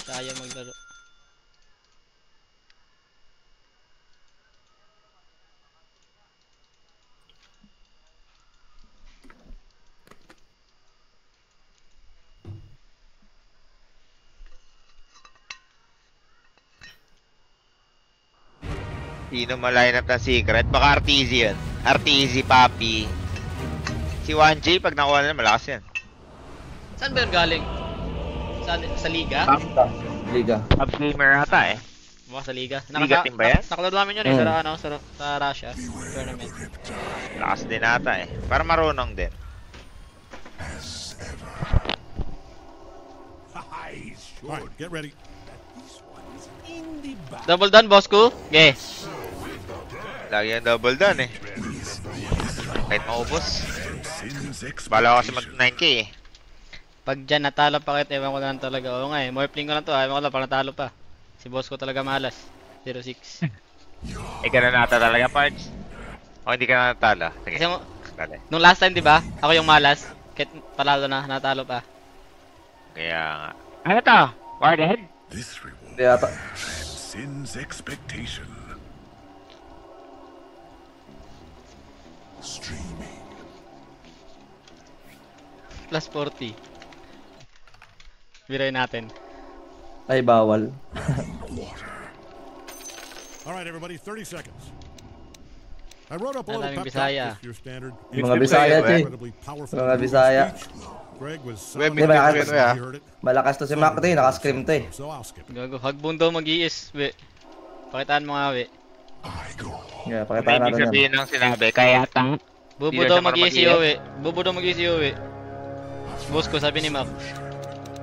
Tayo maglaro. Sino ma-line up ng secret? Baka RTZ yun. RTZ, Papi. Si 1J, pag nakuha na, malakas yan. Saan ba yun galing? Sa liga? Liga. Top gamer ata eh. Baka sa liga. Liga team ba yan? Nakalaro namin yun eh, sa Russia tournament. Lakas din ata eh. Para marunong din. Alright, get ready. Double down, boss ko. Okay. Lagi yung double down eh. Kahit maubos. Bala ko kasi mag 9k eh. Pag dyan natalo pa kahit ewan ko lang talaga. Oo nga eh, morphling ko lang to. Ewan ko lang, parang natalo pa. Si boss ko talaga malas. 0-6. Eh, ka na nata talaga, Pards? O hindi ka na natalo? Sige. Kasi Dali. nung last time, di ba? Ako yung malas. Kahit palalo na, natalo pa. Kaya nga. Ano to? Warhead? This reward Hindi ata. transcends expectation. Streaming. Plus 40. Biray natin. Ay, bawal. Alright, everybody, 30 seconds. I wrote up a Ang little daming pep Bisaya. talk, just your standard. Mga Bisaya, Jay. Incredibly powerful Mga Bisaya. Greg was Web, Di ba, Bitcoin, kaya- you heard it, Malakas to si Mac to eh. Nakascrim to eh. so I'll skip it. Gago. Hagbong daw mag-iis, we. Pakitaan mo nga, we. Yeah, May pakitaan ibig natin yan. sabihin ng sinabi. Kaya tang... Bubo Hindi daw na siya mag-iis si marunong Yowie. Bubo daw mag-iis si Yowie. Boss ko, sabi ni Mac.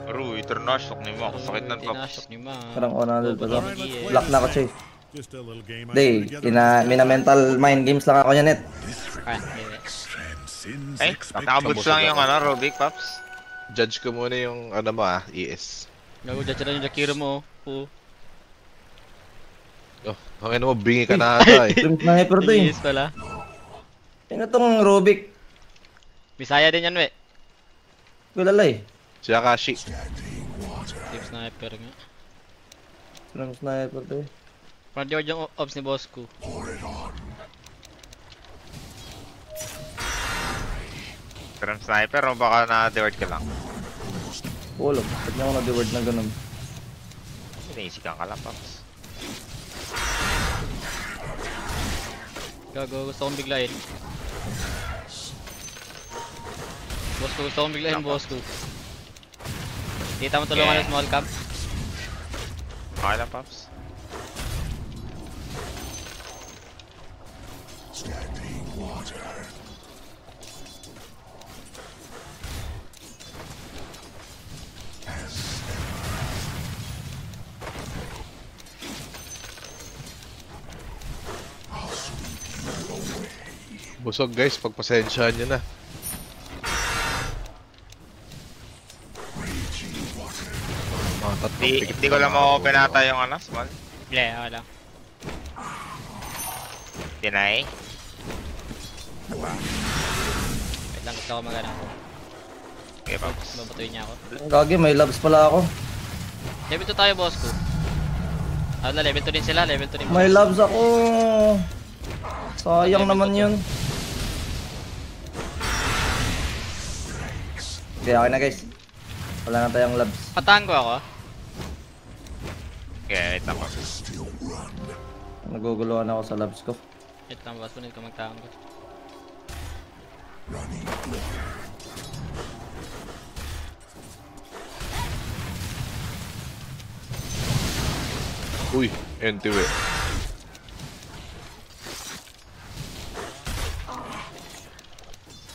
Aru, international ni mo. Sakit ng top. Tinasok ni Mac. Parang 100 pa Bubo to. daw mag-iis. Block na ako, Che. Just a little game I Day, put together. mina-mental mind games lang ako niya, net. Ah, hindi. Transcends Ay, expectation. nakaboots lang yung ano, Rubik, Pops. Judge ko muna yung ano mo ES. Gago, dyan sila yung Jakiro mo. Oo. Oh, ang ano mo, bingi ka na ata eh. Stream sniper to eh. Mag-iis pala. Ano tong Rubik? Bisaya din yan, we. Gulala eh. Si Akashi. Tip sniper nga. Stream sniper to eh. Parang George yung ops ni boss ko. Pero sniper o baka na-deward ka lang. Wala, ba't niya ako na-deward na ganun? Naisikan ka lang, Pops. Gago, gusto kong biglayin. Boss ko, gusto kong biglayin, boss ko. Kita mo tulungan ng small cap. Okay lang, Pops. Busog guys, pagpasensyahan nyo na. Mga tatlong pikit Hindi ko lang ma-open ata yung ano, small. Yeah, wala. Tinay. Wait lang, gusto ko magana. Okay, Pops. Babatuin niya ako. Ang gagi, may loves pala ako. Level 2 tayo, boss ko. Ah, level 2 din sila, level 2 din. May loves ako. Sayang naman yun. Okay, okay na guys. Wala na tayong loves. Patango ako. Okay, wait lang, Pops. Naguguluhan ako sa loves ko. Wait lang, boss. Punit ko magtango. Uy, NTW.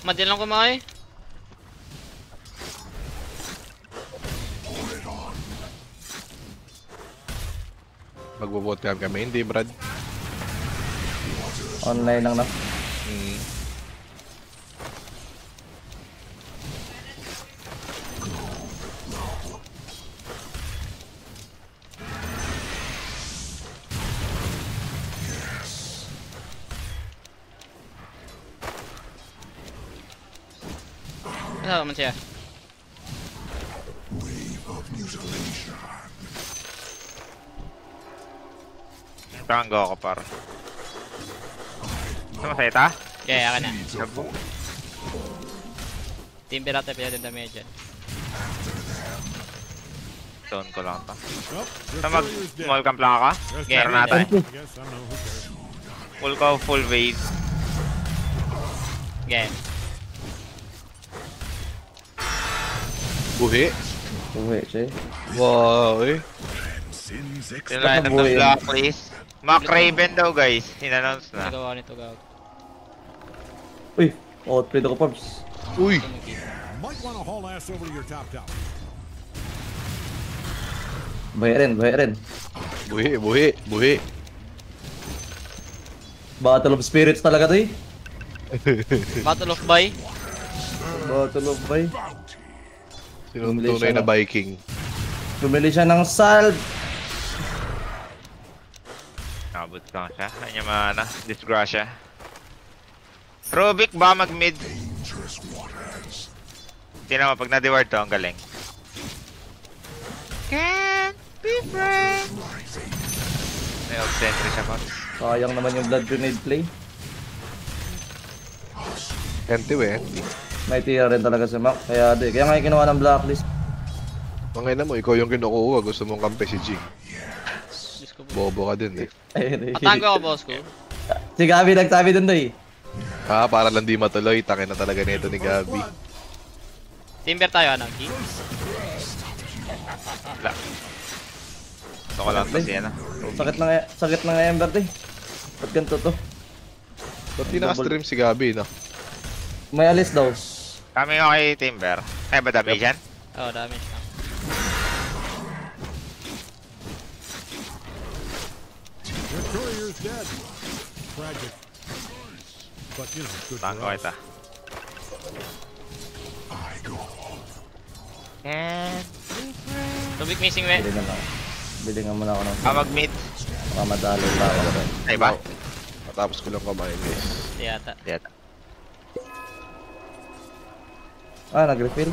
Madyan lang kumakay. Magbo-vote kami, hindi Brad. Online lang na. Mm. Ano man siya? Tango ako par. Sumasaya ta? Okay, akin na. Sabo. Team pirata, pila din damage dyan. Zone ko lang to. Well, your So courier's dead. mag-small camp lang ako? Rest Meron in natin. peace. I guess, I don't know, who cares? Full ko, full wave. Okay. Buhi. Uwi, siya. Wow, eh. Yung line of the Buhay. blacklist. Mac Raven daw guys. In-announce na. Nagawa nito gawag. Uy, outplay ako, Pops. Uy! Might want to haul ass over to your top tower. Buhay rin, buhay rin. Buhi, buhi, buhi. Battle of Spirits talaga to eh. Battle of Bay. Battle of Bay. Sinong Bumili tunay siya na Viking? Bumili siya ng salve. Nakabot lang siya. Kanya mana. Disgrasya. Rubik ba mag-mid? Tingnan mo, pag na-deward to, ang galing. Can't be friends. May off-sentry siya, Pops. Sayang naman yung blood grenade play. Anti-we. May tira rin talaga si Mac. Kaya di. Kaya nga yung kinuha ng blacklist. Mangina mo, ikaw yung kinukuha. Gusto mong kampe si Jing. Diyos ko po. Bobo ka din eh. Patango ako, boss ko. Si Gabi nagsabi dun doy. Ha, para lang di matuloy. Takin na talaga nito ni Gabi. Timber tayo, ano? Ki? Wala. Gusto ko lang to si ano. Sakit ng Ember to eh. Ba't ganito to? Ba't di naka-stream si Gabi, no? May alis daw. Kami nga kay Timber. Kaya ba damage yan? Oo, damage na. Your courier's dead. Tragic. But, you know, good Tango for us. kita. And... Rubik missing, we. Bili na lang. Bili nga muna ako ng mag-mid. baka madalo lang ako. Ay ba? Matapos ko lang kumain, guys. Di yata. Yan. Ah, nag-refill?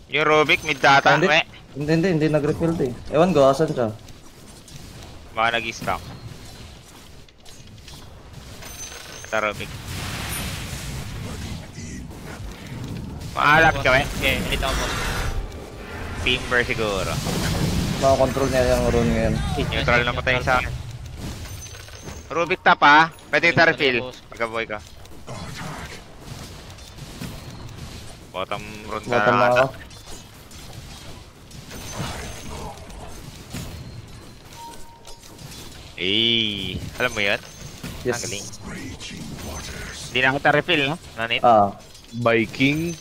Yung Rubik, mid data. Hindi. We. Hindi nag-refill to eh. Ewan ko, asan siya? Baka nag-stock. Ito Rubik. Maalap ka, we. Okay, dito ako, boss. Timber siguro. Makakontrol niya yung rune ngayon. Neutral na patay sa akin. Rubik tap ha. Pwede kita refill. Pagka-boy ka. Bottom run ka Bottom na lang ata. ako. Eh, alam mo yun? Yes. Ang galing. Hindi na kita refill, no? Nanit. Ah, Viking.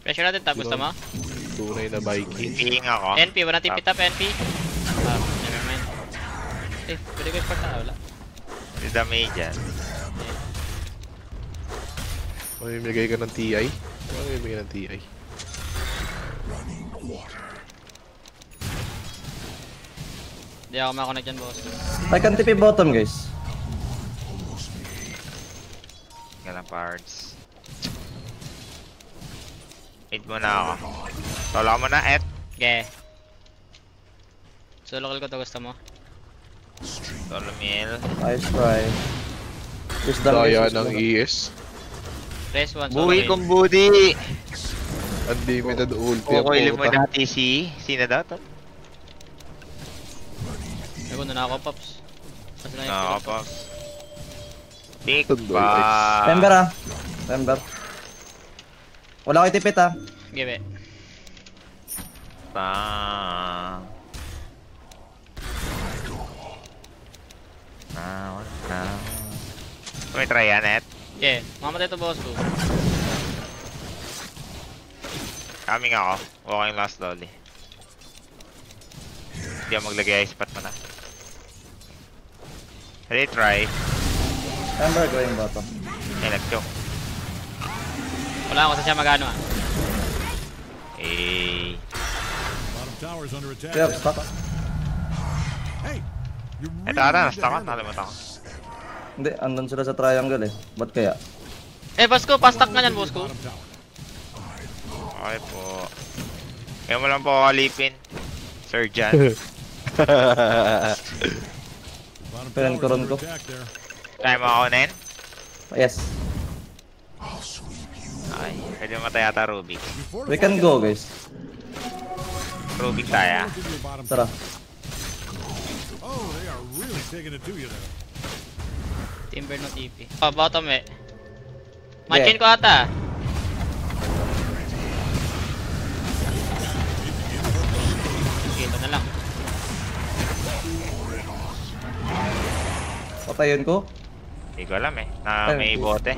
Pressure natin, tap. Gusto mo? Tunay na Viking. Ping ako. NP, wala tipi tap, NP. Never mind. Eh, pwede ko i-port na, wala. May damage yan. Mamimigay ka ng TI? Mamimigay ng TI. Hindi ako makakonect dyan, boss. I can TP bottom guys. Galang parts. Mid mo na ako. Solo ka muna, Et. Okay. Solo kill ko to, gusto mo? Solo meal. Nice try. Wisdom Daya is ng ES. Press 1, solo Buhi kill. kong budi! Unlimited ulti ang Okay, puta. Illuminati si... Sino daw to? Ako na ako, Pops. Kasi na yung No, skill ko. pa. Big Tundo, ba? Ember ah. Ember. Wala ko itipit ah. Give it. Pa. May try yan, Et. Okay, mamatay to, boss ko. Coming ako. Walking last dolly. Hindi ako maglagay ice spot mo na. Retry. Ember going bottom. Ay, nag-choke. Wala ako sa siya magano ah. Eh. Bottom tower's under attack. Clear, stop. Hey, you Ito really ata, need to na-stock ako. handle Nakalimutan ko. Hindi, andun sila sa triangle eh. Ba't kaya? Eh, boss ko, pastak na yan, boss ko. bottom tower. Okay po. Kaya mo lang po kalipin. Sir Jan. Bottom Kailan tower's ko ron under ko? attack there. Kaya mo ako na yun? Yes. Okay. Pwede matay ata Rubik. We can go, guys. Rubik tayo. Give you a bottom Tara. Oh, they are really taking it to you there. Timber no TP. Oh, bottom eh. Machin ko ata. Sige, ito na lang. Patayin ko. Hindi ko alam eh. Na may bote.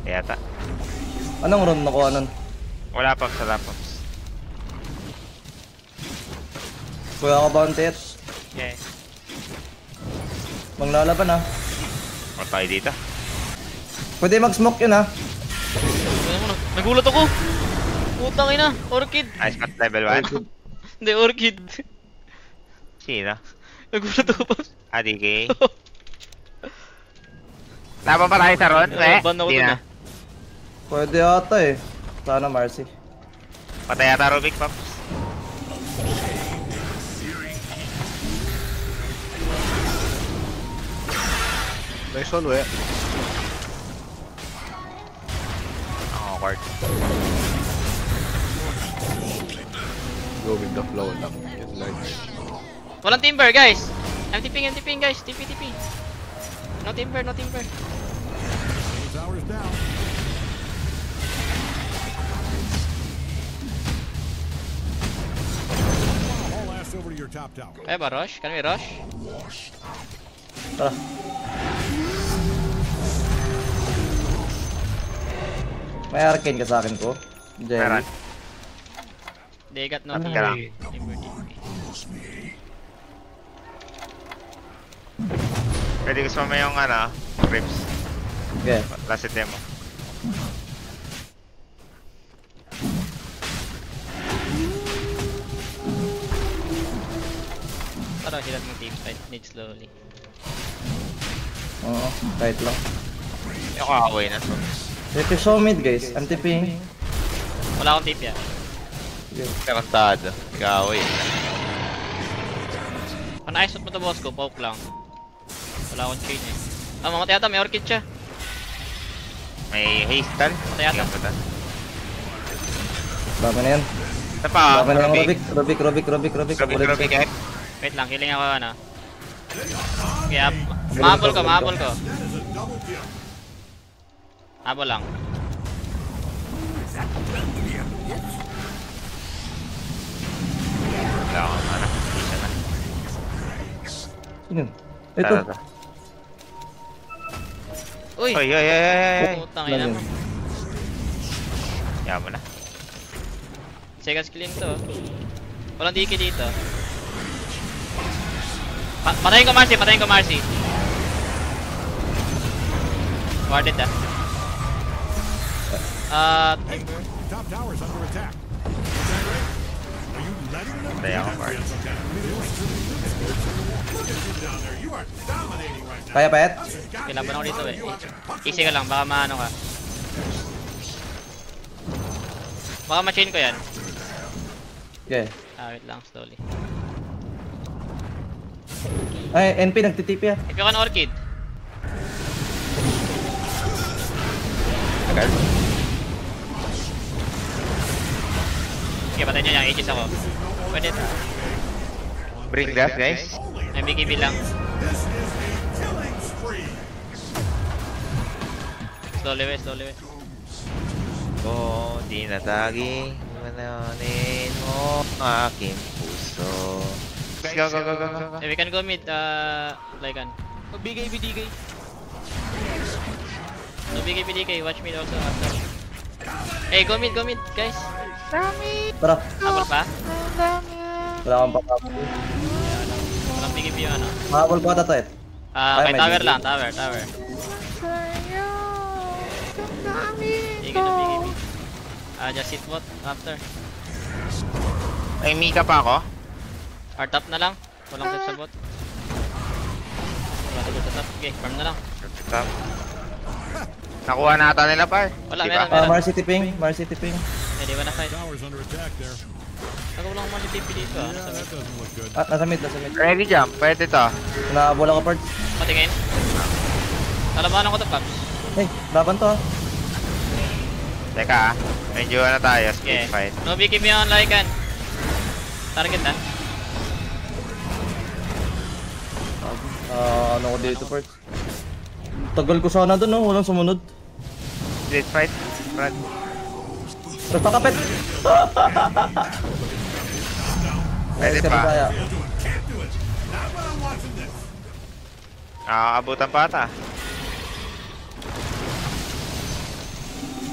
Yata. Anong round nakuha nun? Wala Pops, wala Pops. Kuya ka bounty it. Okay. Manglalaban ah. O tayo dito. Pwede mag-smoke yun ah. Nagulat ako. Putang ina, orchid. Ice Cut level 1. Hindi, orchid. Sino? Nagulat ako pa. ADK. Laban pa tayo sa Ron? Ban ako Di dun na. ah. Pwede ata eh. Sana Marcy. Patay ata Rubik Pops. Nice one, we. Ang awkward. Go with the flow lang. Get lights. Walang timber, guys. I'm tipping, guys. TP. No timber, no timber. The tower's down. Haul ass over to your top tower. Kaya ba, rush? Can we rush? Tara. May arcane ka sa akin ko. Meron. Jerry. They got no Ano timber. lang? Timber, TP. Pwede gusto mo yung ano, Rips. Okay. Last hit mo. Tara, hilat mo team fight. Need slowly. Oo. Kahit lang. Yung kakaway na to. If you show mid guys, I'm tipping. Wala akong TP ah. Karantado. Kakaway. Kung na-ice mo to boss ko, poke lang. Wala akong chain eh. Ah, mga tiyata, may orchid siya. May haste tal. Patay ata. Dami na yan. Ito pa, Dami na yung Rubik. Rubik. Rubik, Ulit siya. eh. Wait lang, healing ako ano. Kaya, mahabol ko. Habol lang. Wala akong ano. Isa na. Sino? Ito. Tara. Uy! Oy, oy, oy, oy, oy. Putang ina mo. Yaman na. Second skill to. Walang DK dito. Patayin ko Marcy. Warded ah. Timber. Top tower's under attack. Is that right? Are you letting them? Patay ako, Mark. Down there, you are dominating right now. Kaya pa et? Kilaban ako dito eh. Easy ka lang, baka maano ka. Baka ma-chain ko yan. Okay. Wait lang, slowly. Ay, NP nagtitipi ah. If you can orchid. Tagal. Okay, patayin nyo yung ages ako. Pwede ito. Bring that, guys. May BKB lang. This is a killing spree. Slowly way. Oh, di natagi. Mananin mo aking puso. Go. Hey, we can go mid, Lycan. BKB DK. No BKB, watch mid also after. Hey, go mid, guys. Tara. Habol pa? Wala kang papapal. Walang BKB yung ano. Mahabol pa ata to et. May may tower BKB. lang, tower. Sige na BKB. Just hit bot after. May Mika pa ako. Or top na lang. Walang touch sa bot. Wala touch sa top. Okay, farm na lang. Stop. Nakuha na ata nila par. Wala, Di ba? meron. Marcy tipping. Hindi ba na fight? Tower's under attack there. Tagal lang mali TP dito ah. Yeah, that doesn't look good. Ah, nasa mid, nasa mid. Ready jump, pwede to. Nakabula ko parts. Patingin. Talabanan ko to, Paps. Hey, laban to ah. Teka medyo ano tayo, speed Okay. fight. No BKB yung Lycan. Target ah. Ano ko dito parts. Tagal ko sana dun, no? Walang sumunod. Speed fight, Brad. Napakapit! Pwede Nice, pa. Kabisaya. Abutan pa ata.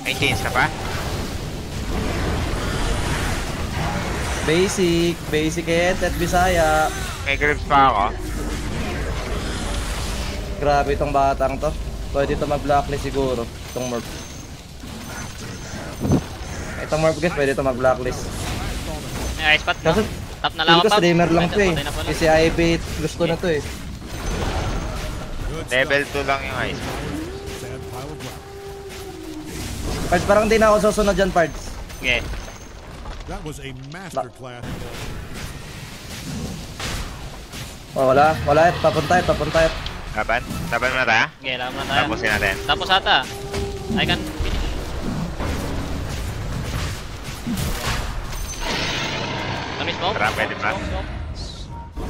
May change ka pa? Basic at Bisaya. May grips pa ako. Grabe itong batang to. Pwede ito mag-blacklist siguro. Itong Morph. Itong Morph guys, pwede ito mag-blacklist. May ice pot no? Kaso, Tap na lang Hindi ko ako, Paps. streamer lang to eh. Patay na pala. Kasi IB gusto na to eh. Good Level stuff. 2 lang yung ice. Sad pile of rock. Pards, parang di na ako susunod dyan, Pards. Okay. That was a masterclass. Oh, wala. Papunta. Laban? Laban mo na tayo? Okay, laban na tayo. Tapusin natin. Tapos ata. I can finish. Kami smoke? Tara, pwede pa. Smoke.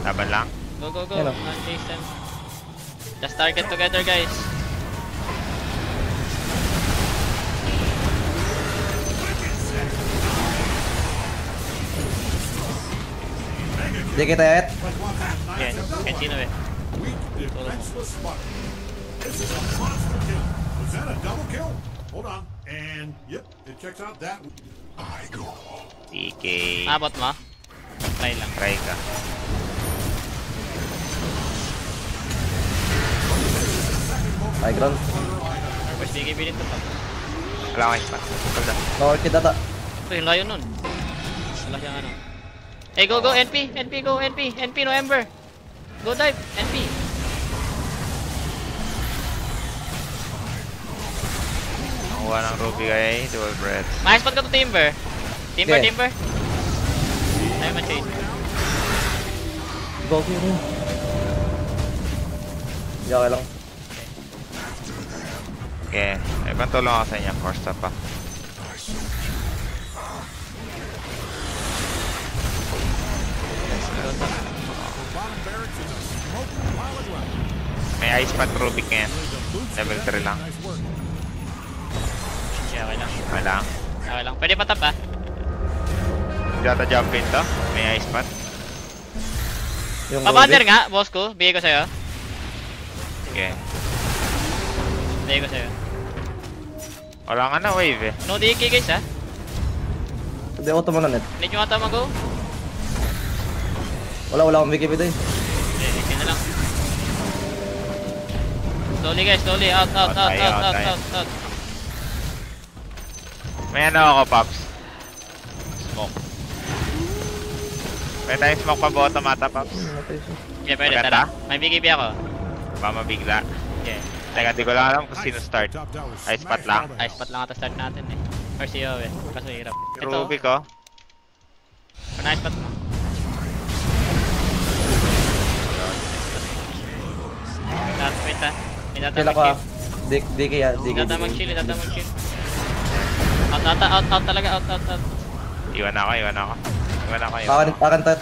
Laban lang. Go. Yan o. Non-chase them. Just target together, guys. Di kita yet. Okay, Kensino eh. Defenseless Spartan. This is a monster kill. Was that a double kill? Hold on. And yep, it checks out that. I go. TK. Abot mo? Try lang. Try ka. High ground. First BKB din to, Paps. Wala akong ice pa. Hold on. No kid ata. Ito yung layo nun. Wala siyang ano. Hey, go, NP, go, NP, November. Go dive, NP. Nakuha ng Ruby kay Dual Breath. Maayos pa ka to, Timber. Okay. Timber. Tayo man-chase. Go yun. Hindi okay lang. Okay. May pantulong ako sa inyo. Force up pa. Bottom barracks is a smoking pile of rock. May ice pat Ruby ngayon. Level 3 lang. Nice work. Okay lang. Wala. Okay lang. Pwede pa tap ah. Data jump in to. May ice pat. Yung Pabander Ruby. nga, boss ko. Bigay ko sa'yo. Okay. Bigay ko sa'yo. Wala nga na wave eh. No DK guys ah. Hindi ako tumanan net. Need nyo ata mag-go. Wala akong BKB doon. Okay, na lang. Slowly guys, slowly. Out. May ano ako, Pops. Smoke. May tayong smoke pa bottom ata, Pops. Okay, pwede. Maganda? Tara. May BKB ako. Baka mabigla. Okay. Teka, di ko lang alam kung sino start. Top tower Ice pat smashed lang. all the Ice pot lang ata start natin eh. Or si Yowie. Kaso hirap. Ito. Ruby ko. Kung ice pot mo. Wait ah. May data Kila ko ah. mag-chill. DK ah. May data mag-chill. Out talaga. Out. Iwan ako. Akan tat.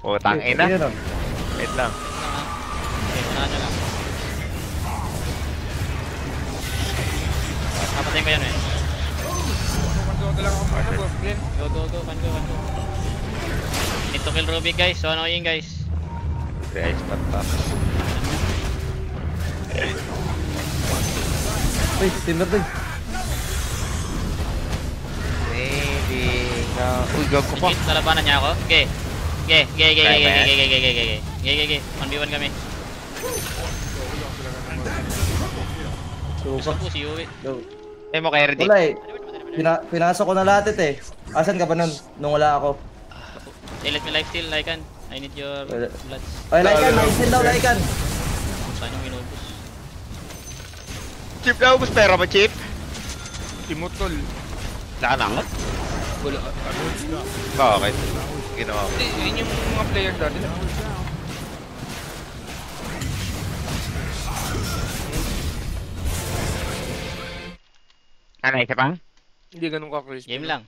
Putang ina. Yun, oh. Wait lang. Okay, unahan nyo lang. Kapatayin ko yan eh. Go. Can go. Need to kill Ruby guys. So annoying guys. Ice pat pa. Uy, Timber doon. Maybe. Uy, gago pa. Sa labanan niya ako. Okay. 1v1 kami. Gusto Suka. po si Yui. Go. Ay mo kay Ready. Wala eh. Pinasok ko na lahat ito eh. Asan ka ba nun? Nung wala ako. Hey, let me life steal, Lycan. I need your Wala. bloods. Ay, Lycan! Naisin daw, Lycan! Saan yung inubos? Chip na ubus pera mo, Chip. Imutol. Saan ako? Wala. Bakit? Ginawa ko. Yun yung mga player dati. Ano, isa pa? Hindi ganun ka-crispy. Game lang.